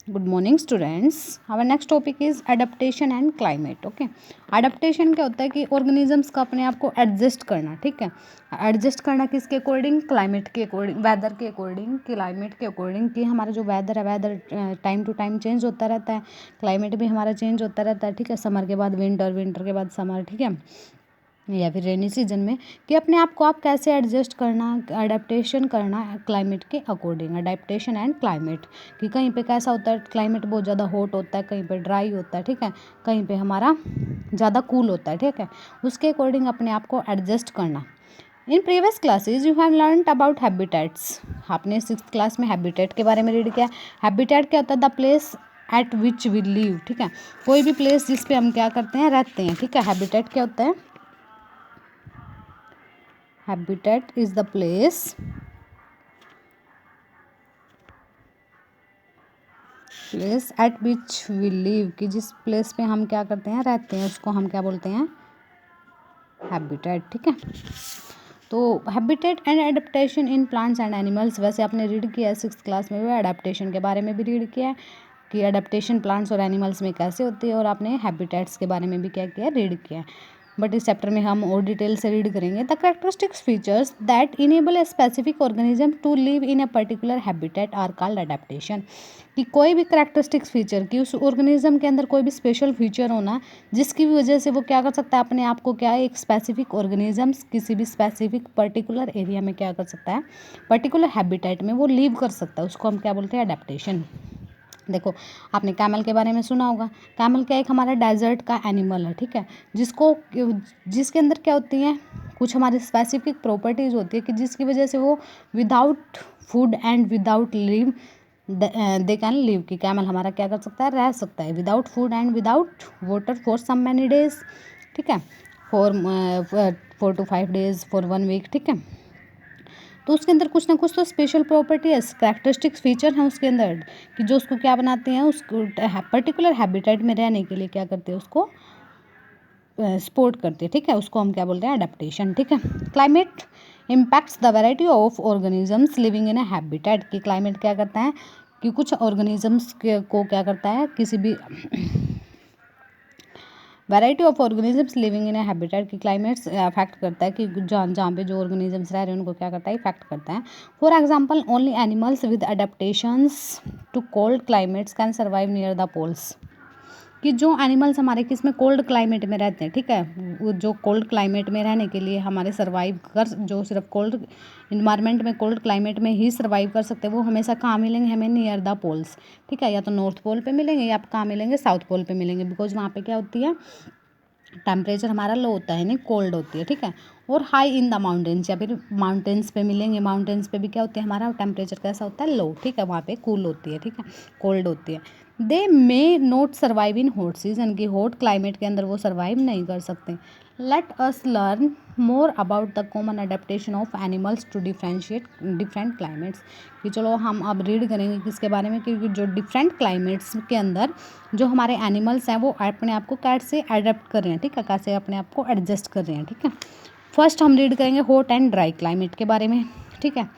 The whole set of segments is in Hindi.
Good morning students. हमारा next topic is adaptation and climate. Okay, adaptation क्या होता है कि ऑर्गेनिजम्स का अपने आप को एडजस्ट करना। ठीक है, एडजस्ट करना किसके अकॉर्डिंग? क्लाइमेट के अकॉर्डिंग, वेदर के अकॉर्डिंग, क्लाइमेट के अकॉर्डिंग कि हमारा जो वेदर है, weather time to time change होता रहता है, क्लाइमेट भी हमारा चेंज होता रहता है। ठीक है, समर के बाद विंटर, विंटर के बाद समर, ठीक है, या फिर रेनी सीजन में, कि अपने आप को आप कैसे एडजस्ट करना, अडेप्टेशन करना क्लाइमेट के अकॉर्डिंग। अडेप्टेशन एंड क्लाइमेट कि कहीं पे कैसा होता है, क्लाइमेट बहुत ज़्यादा हॉट होता है, कहीं पे ड्राई होता है, ठीक है, कहीं पे हमारा ज़्यादा कूल होता है, ठीक है, उसके अकॉर्डिंग अपने आप को एडजस्ट करना। In previous classes you have learn about habitats. आपने 6th क्लास में हैबिटेट के बारे में रीड किया। हैबिटेट क्या होता है? The place at which we live. ठीक है, कोई भी प्लेस जिस पे हम क्या करते हैं, रहते हैं। ठीक है, हैबिटेट क्या होता है? Habitat is the place at which we live, कि जिस प्लेस पे हम क्या करते हैं, रहते हैं, उसको हम क्या बोलते हैं? हैबिटेट। ठीक है, तो habitat and adaptation in plants and animals, वैसे आपने रीड किया है 6th क्लास में, वो एडेप्टेशन के बारे में भी रीड किया है कि एडेप्टेशन प्लांट्स और एनिमल्स में कैसे होती है, और आपने हैबिटेट्स के बारे में भी क्या किया, रीड किया है। बट इस चैप्टर में हम और डिटेल से रीड करेंगे। The characteristics features that enable a specific organism to live in a particular habitat are called adaptation. कि कोई भी कैरेक्टरिस्टिक्स फीचर, कि उस ऑर्गेनिज्म के अंदर कोई भी स्पेशल फीचर होना जिसकी वजह से वो क्या कर सकता है, अपने आप को क्या है, एक स्पेसिफिक ऑर्गेनिजम्स किसी भी स्पेसिफिक पर्टिकुलर एरिया में क्या कर सकता है, पर्टिकुलर हैबिटेट में वो लिव कर सकता है, उसको हम क्या बोलते हैं? अडेप्टेशन। देखो, आपने कैमल के बारे में सुना होगा। कैमल क्या, एक हमारा डेजर्ट का एनिमल है, ठीक है, जिसके अंदर क्या होती हैं, कुछ हमारी स्पेसिफिक प्रॉपर्टीज़ होती है कि जिसकी वजह से वो without food and without live they can live. कि कैमल हमारा क्या कर सकता है, रह सकता है without food and without water for some many days. ठीक है, for 4 to 5 days, for 1 week। ठीक है, तो उसके अंदर कुछ ना कुछ तो स्पेशल प्रॉपर्टी है, कैरेक्टरिस्टिक्स फीचर हैं उसके अंदर, कि जो उसको क्या बनाते हैं, उसको पर्टिकुलर हैबिटेट में रहने के लिए क्या करते हैं, उसको सपोर्ट करते हैं। ठीक है, उसको हम क्या बोलते हैं? अडेप्टेशन। ठीक है, climate impacts the variety of organisms living in A habitat. कि क्लाइमेट क्या करता है कि कुछ ऑर्गेनिजम्स को क्या करता है, किसी भी variety of organisms living in A habitat की क्लाइमेट्स अफेक्ट करता है, कि जहाँ पे जो ऑर्गेनिजम्स रह रहे हैं उनको क्या करता है, इफेक्ट करता है। For example, only animals with adaptations to cold climates can survive near the poles. कि जो एनिमल्स हमारे किस में, कोल्ड क्लाइमेट में रहते हैं, ठीक है, वो जो कोल्ड क्लाइमेट में रहने के लिए हमारे सर्वाइव कर, जो सिर्फ कोल्ड इन्वायरमेंट में, कोल्ड क्लाइमेट में ही सर्वाइव कर सकते हैं, वो हमेशा कहाँ मिलेंगे हमें? Near the poles. ठीक है, या तो नॉर्थ पोल पे मिलेंगे या कहाँ मिलेंगे? साउथ पोल पे मिलेंगे, बिकॉज वहाँ पे क्या होती है, टेम्परेचर हमारा लो होता है, नहीं कोल्ड होती है। ठीक है, और हाई इन द माउंटेन्स, या फिर माउंटेन्स पे मिलेंगे, माउंटेन्स पे भी क्या होती है, हमारा टेम्परेचर कैसा होता है? लो। ठीक है, वहाँ पे कूल होती है, ठीक है, कोल्ड होती है। They may not survive in hot season, की हॉट क्लाइमेट के अंदर वो सर्वाइव नहीं कर सकते। Let us learn more about the common adaptation of animals to differentiate different climates. कि चलो हम अब रीड करेंगे किसके बारे में, क्योंकि जो डिफरेंट क्लाइमेट्स के अंदर जो हमारे एनिमल्स हैं वो अपने आप को कैसे अडेप्ट कर रहे हैं, ठीक है, कैसे अपने आप को एडजस्ट कर रहे हैं। ठीक है, फर्स्ट हम रीड करेंगे हॉट एंड ड्राई क्लाइमेट के बारे में। ठीक है,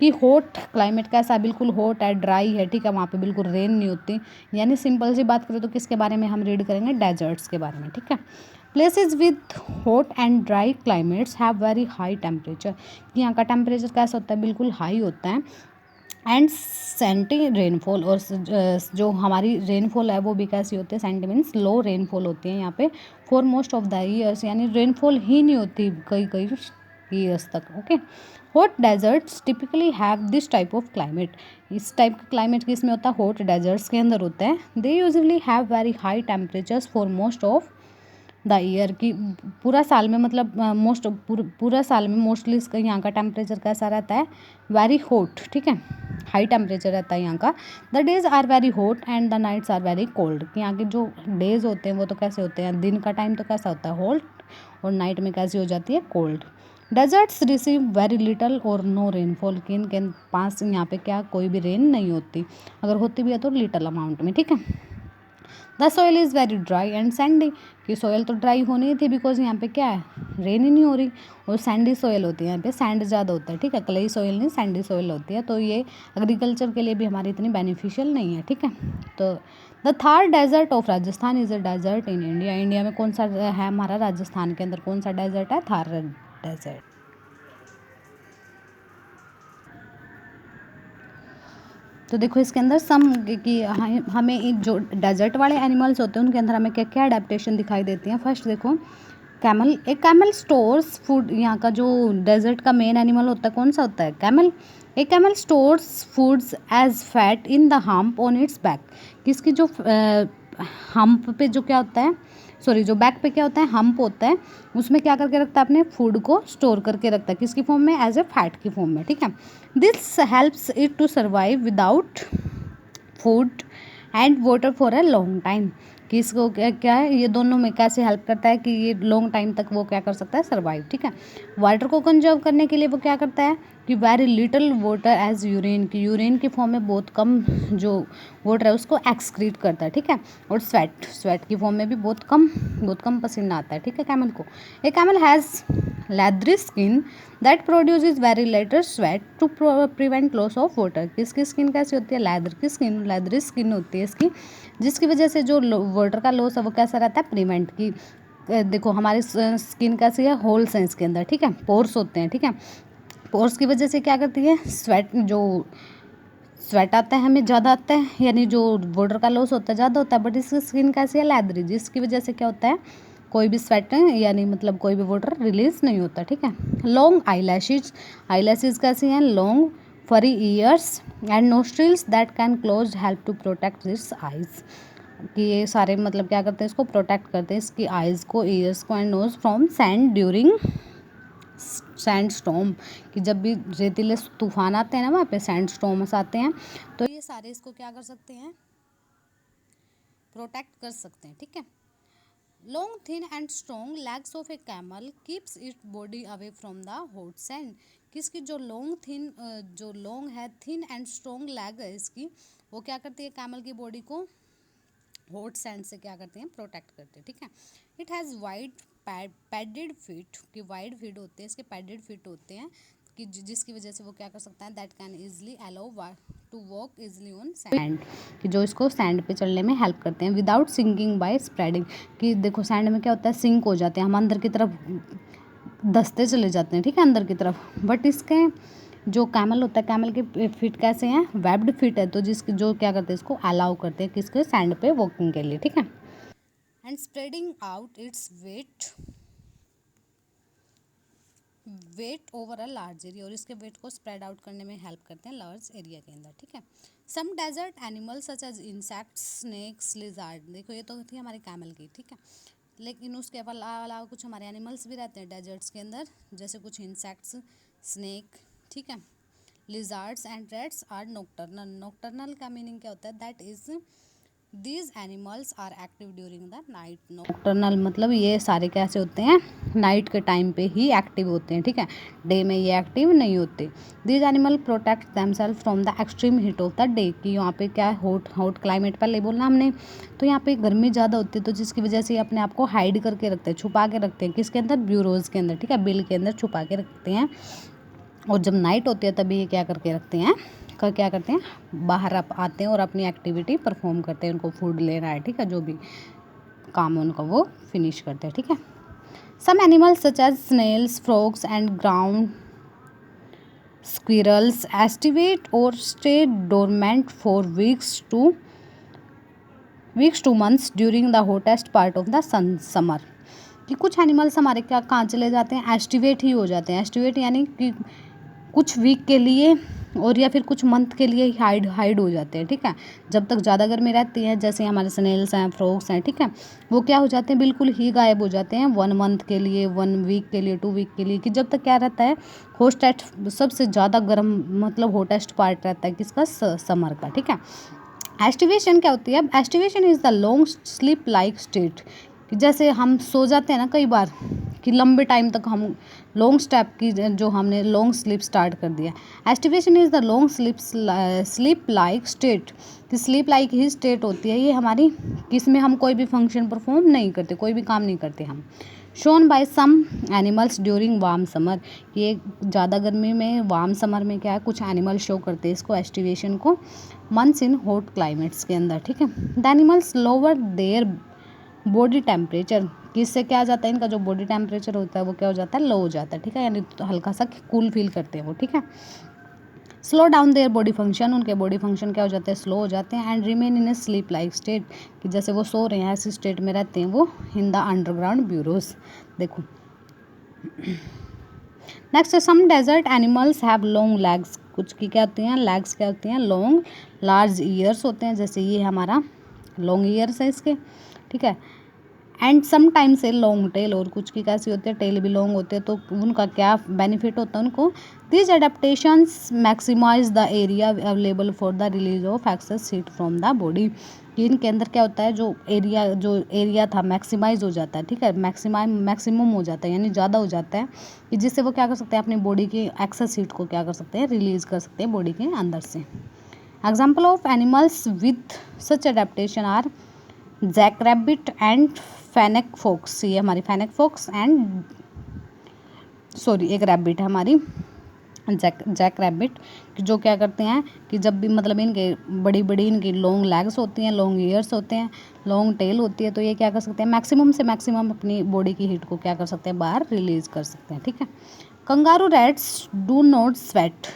कि हॉट क्लाइमेट कैसा है, बिल्कुल हॉट है, ड्राई है, ठीक है, वहाँ पे बिल्कुल रेन नहीं होती, यानी सिंपल सी बात करें तो किसके बारे में हम रीड करेंगे? डेजर्ट्स के बारे में। ठीक है, places with hot and dry climates have very high temperature. यहाँ का टेम्परेचर कैसा होता है? बिल्कुल हाई होता है। एंड सेंटी रेनफॉल, और जो हमारी रेनफॉल है वो भी कैसी होती है? सेंटी मीन्स लो रेनफॉल होती है यहाँ पे for most of the years, यानी रेनफॉल ही नहीं होती कई कई ईयर्स तक। Okay, hot deserts typically have this type of climate. इस टाइप का क्लाइमेट किस में होता है? हॉट डेजर्ट्स के अंदर होता है। They usually have very high temperatures for most of the year. की पूरा साल में, मतलब पूरा साल में मोस्टली इसका यहाँ का टेम्परेचर कैसा रहता है? Very hot. ठीक है, हाई टेम्परेचर रहता है यहाँ का। The days are very hot and the nights are very cold. यहाँ के जो डेज होते हैं वो तो कैसे होते हैं, दिन का टाइम तो कैसा होता है? हॉट, और नाइट में कैसी हो जाती है? Cold. Deserts receive very little और नो रेनफॉल। कि इनके पास यहाँ पे क्या कोई भी रेन नहीं होती, अगर होती भी है तो लिटल अमाउंट में। ठीक है, the soil is very dry and Sandy, कि सोयल तो ड्राई होनी ही थी बिकॉज यहाँ पे क्या है, रेन ही नहीं हो रही, और सैंडी सोयल होती है, यहाँ पे सैंड ज़्यादा होता है, ठीक है, क्लेई सोयल नहीं सैंडी सोयल होती है, तो ये एग्रीकल्चर के लिए भी हमारी इतनी बेनिफिशियल नहीं है, ठीक है। तो the Thar desert of Rajasthan is a desert in India, India में कौन सा है हमारा, राजस्थान के अंदर कौन सा डेजर्ट है, थार डेजर्ट। तो देखो इसके अंदर सम कि हमें जो डेजर्ट वाले एनिमल्स होते हैं उनके अंदर हमें क्या क्या अडेप्टेशन दिखाई देती हैं। फर्स्ट देखो कैमल, एक कैमल स्टोर्स फूड, यहाँ का जो डेजर्ट का मेन एनिमल होता है कौन सा होता है, camel. A camel stores foods as fat in the hump on its back, किसकी जो हम्प पे जो क्या होता है, सॉरी जो बैक पे क्या होता है, हम्प होता है, उसमें क्या करके रखता है, अपने फूड को स्टोर करके रखता है, किसकी फॉर्म में, एज ए फैट की फॉर्म में, ठीक है। This helps it to survive without food and water for a long time, कि इसको क्या है, ये दोनों में कैसे हेल्प करता है कि ये लॉन्ग टाइम तक वो क्या कर सकता है, सर्वाइव, ठीक है। वाटर को कंजर्व करने के लिए वो क्या करता है कि very little water as urine, की यूरिन की फॉर्म में बहुत कम जो वाटर है उसको एक्सक्रीट करता है, ठीक है। और स्वेट की फॉर्म में भी बहुत कम पसीना आता है, ठीक है, कैमल को। A camel has leathery skin that produces very little sweat to prevent loss of water, किसकी स्किन कैसी होती है, लेदरी स्किन होती है इसकी, जिसकी वजह से जो वाटर का लॉस है वो कैसा रहता है, प्रिवेंट की। देखो हमारी स्किन कैसी है, होल्स हैं इसके अंदर, ठीक है, पोर्स होते हैं, ठीक है, पोर्स की वजह से क्या करती है, स्वेट आता है हमें ज़्यादा आता है, यानी जो वाटर का लॉस होता है ज़्यादा होता है, बट इसकी स्किन कैसी है, लेदरी, जिसकी वजह से क्या होता है, कोई भी स्वेट यानी मतलब कोई भी वाटर रिलीज नहीं होता, ठीक है। लॉन्ग आईलैशेज कैसी हैं, long furry ears and nostrils that can close help to protect this eyes, कि ये सारे मतलब क्या करते हैं, इसको प्रोटेक्ट करते हैं, इसकी आइज़ को, ईयर्स को and nose from sand during sand storm, कि जब भी रेतीले तूफान आते हैं ना वहाँ पे सैंड स्टॉर्म्स आते हैं, तो ये सारे इसको क्या कर सकते हैं, प्रोटेक्ट कर सकते हैं, ठीक है। Long thin and strong legs of A camel keeps it body away from the hot sand, किसकी जो लॉन्ग है, थिन एंड स्ट्रॉन्ग लेग है इसकी, वो क्या करती है, कैमल की बॉडी को हॉट सैंड से क्या करते हैं, प्रोटेक्ट करते हैं, ठीक है। It has wide padded feet, कि वाइड फीट होते हैं इसके, पैडेड फीट होते हैं, कि जिसकी वजह से वो क्या कर सकता है, that can easily allow to walk easily on sand, कि जो इसको सैंड पे चलने में हेल्प करते हैं, विदाउट सिंकिंग बाय स्प्रेडिंग, कि देखो सैंड में क्या होता है, सिंक हो जाते हैं, हम अंदर की तरफ धंसते चले जाते हैं, ठीक है, अंदर की तरफ, बट इसके जो कैमल होता है, कैमल के फीट कैसे हैं, वेब्ड फीट है, तो जिसकी जो क्या करते हैं, इसको अलाउ करते हैं किसके, सैंड पे वॉकिंग के लिए, ठीक है। And spreading out its weight over a large area, और इसके वेट को स्प्रेड आउट करने में हेल्प करते हैं लार्ज एरिया के अंदर, ठीक है। Some desert animals such as insects, snakes, lizard, देखो ये तो थी हमारी कैमल की, ठीक है, लेकिन उसके अलावा कुछ हमारे एनिमल्स भी रहते हैं डेजर्ट्स के अंदर, जैसे कुछ इंसेक्ट्स, स्नेक, ठीक है, lizards and rats are nocturnal का मीनिंग क्या होता है, that is these animals are active during the night, nocturnal मतलब ये सारे कैसे होते हैं, नाइट के टाइम पे ही एक्टिव होते हैं, ठीक है, डे में ये एक्टिव नहीं होते। These animal protect themselves from the extreme heat of the day, कि यहाँ पे क्या है, हॉट क्लाइमेट पहले बोलना हमने, तो यहाँ पे गर्मी ज़्यादा होती है, तो जिसकी वजह से ये अपने आप को हाइड करके रखते हैं, छुपा के रखते हैं, किसके अंदर, ब्यूरोज के अंदर, ठीक है, बिल के अंदर छुपा के रखते हैं, और जब नाइट होती है तभी ये क्या करके रखते हैं, क्या करते हैं, बाहर आते हैं और अपनी एक्टिविटी परफॉर्म करते हैं, उनको फूड लेना है, ठीक है, जो भी काम है उनका वो फिनिश करते हैं, ठीक है। Some animals such as snails, frogs and ground squirrels aestivate or stay dormant for weeks to months during the hottest part of the summer, कि कुछ एनिमल्स हमारे क्या कहाँ चले जाते हैं, एस्टिवेट ही हो जाते हैं, एस्टिवेट यानी कि कुछ वीक के लिए और या फिर कुछ मंथ के लिए हाइड हो जाते हैं, ठीक है, जब तक ज़्यादा गर्मी रहती है, जैसे हमारे स्नेल्स हैं, फ्रॉग्स हैं, ठीक है, वो क्या हो जाते हैं, बिल्कुल ही गायब हो जाते हैं 1 मंथ के लिए, 1 वीक के लिए, 2 वीक के लिए, कि जब तक क्या रहता है, हॉटेस्ट सबसे ज़्यादा गर्म मतलब हॉटेस्ट पार्ट रहता है किसका, समर का, ठीक है। एस्टिवेशन क्या होती है, aestivation is the long sleep like state, जैसे हम सो जाते हैं ना कई बार, कि लंबे टाइम तक हम लॉन्ग स्टेप की जो हमने लॉन्ग स्लीप स्टार्ट कर दिया। Aestivation is the long sleep like state, कि स्लीप लाइक ही स्टेट होती है ये हमारी, किसमें हम कोई भी फंक्शन परफॉर्म नहीं करते, कोई भी काम नहीं करते हम। Shown by some animals during warm summer, ये ज़्यादा गर्मी में वार्म समर में क्या है, कुछ एनिमल शो करते हैं इसको एस्टिवेशन को, मंथ्स इन हॉट क्लाइमेट्स के अंदर, ठीक है। The animals lower their body temperature, कि इससे क्या आ जाता है, इनका जो बॉडी टेम्परेचर होता है वो क्या हो जाता है, लो हो जाता है, ठीक है, यानी तो हल्का सा कूल फील करते हैं वो, ठीक है। Slow down their body function, उनके बॉडी फंक्शन क्या हो जाते हैं, स्लो हो जाते हैं। And remain in A sleep like state, कि जैसे वो सो रहे हैं ऐसी स्टेट में रहते हैं वो, इन द अंडरग्राउंड ब्यूरोज। देखो next, some desert animals have long legs, कुछ की क्या होती हैं, लेग्स क्या होती हैं, लॉन्ग, लार्ज ईयर्स होते हैं, जैसे ये हमारा लॉन्ग ईयर्स है इसके, ठीक है। And sometimes a long tail, और कुछ की कैसी होती है, टेल भी लॉन्ग होते हैं, तो उनका क्या बेनिफिट होता है उनको, these adaptations maximise the area available for the release of excess heat from the body, कि इनके अंदर क्या होता है, जो एरिया था मैक्सिमाइज हो जाता है, ठीक है, मैक्सिमम हो जाता है, यानी ज़्यादा हो जाता है, कि जिससे वो क्या कर सकते हैं, अपनी बॉडी की एक्सेस हीट को क्या कर सकते हैं, रिलीज कर सकते हैं बॉडी के अंदर से। Example of animals with such adaptation are jack rabbit and fennec fox, ये हमारी फेनेक फॉक्स एंड सॉरी एक रैबिट है हमारी जैक रैबिट, जो क्या करते हैं कि जब भी मतलब इनके बड़ी बड़ी इनकी लॉन्ग लेग्स होती हैं, लॉन्ग ईयर्स होते हैं, लॉन्ग टेल होती है, तो ये क्या कर सकते हैं, मैक्सिमम से मैक्सिमम अपनी बॉडी की हीट को क्या कर सकते हैं, बाहर रिलीज कर सकते हैं, ठीक है। Kangaroo rats do not sweat,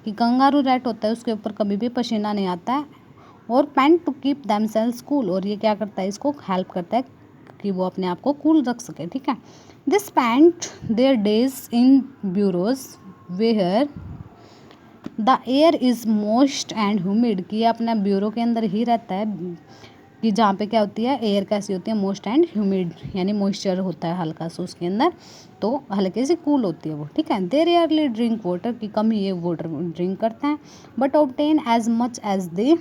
कि कंगारू रैट होता है उसके ऊपर कभी भी पसीना नहीं आता है, और pant to keep themselves cool, और ये क्या करता है, इसको हेल्प करता है कि वो अपने आप को कूल रख सके, ठीक है। This pant their days in burrows where the air is moist and humid, कि ये अपना ब्यूरो के अंदर ही रहता है, कि जहाँ पे क्या होती है, एयर कैसी होती है, मोस्ट एंड ह्यूमिड, यानी मॉइस्चर होता है हल्का सा उसके अंदर, तो हल्के से कूल होती है वो, ठीक है। दे रेयरली ड्रिंक वाटर, की कम ही ये वाटर ड्रिंक करते हैं, but obtain as much as they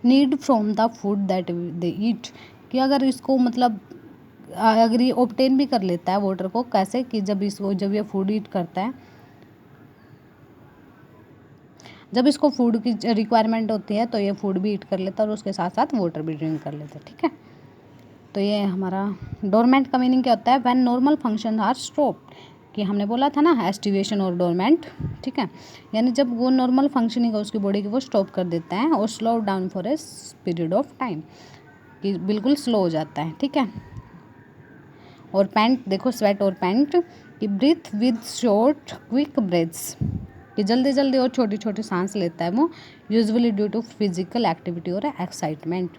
need from the food that they eat, कि अगर इसको मतलब अगर ये ऑब्टेन भी कर लेता है वाटर को, कैसे, कि जब ये फूड ईट करता है, जब इसको फूड की रिक्वायरमेंट होती है तो ये फूड भी ईट कर लेता है और उसके साथ साथ वाटर भी ड्रिंक कर लेता है, ठीक है। तो ये हमारा डोरमेंट का मीनिंग क्या होता है, when normal function are stopped, कि हमने बोला था ना एस्टिवेशन और डोरमेंट, ठीक है, यानी जब वो नॉर्मल फंक्शनिंग है उसकी बॉडी की वो स्टॉप कर देता है, और slow down for a period of time, कि बिल्कुल स्लो हो जाता है, ठीक है। और पैंट देखो, स्वेट और पैंट, कि breathe with short quick breaths, कि जल्दी जल्दी और छोटी छोटी सांस लेता है वो, usually due to physical activity और एक्साइटमेंट,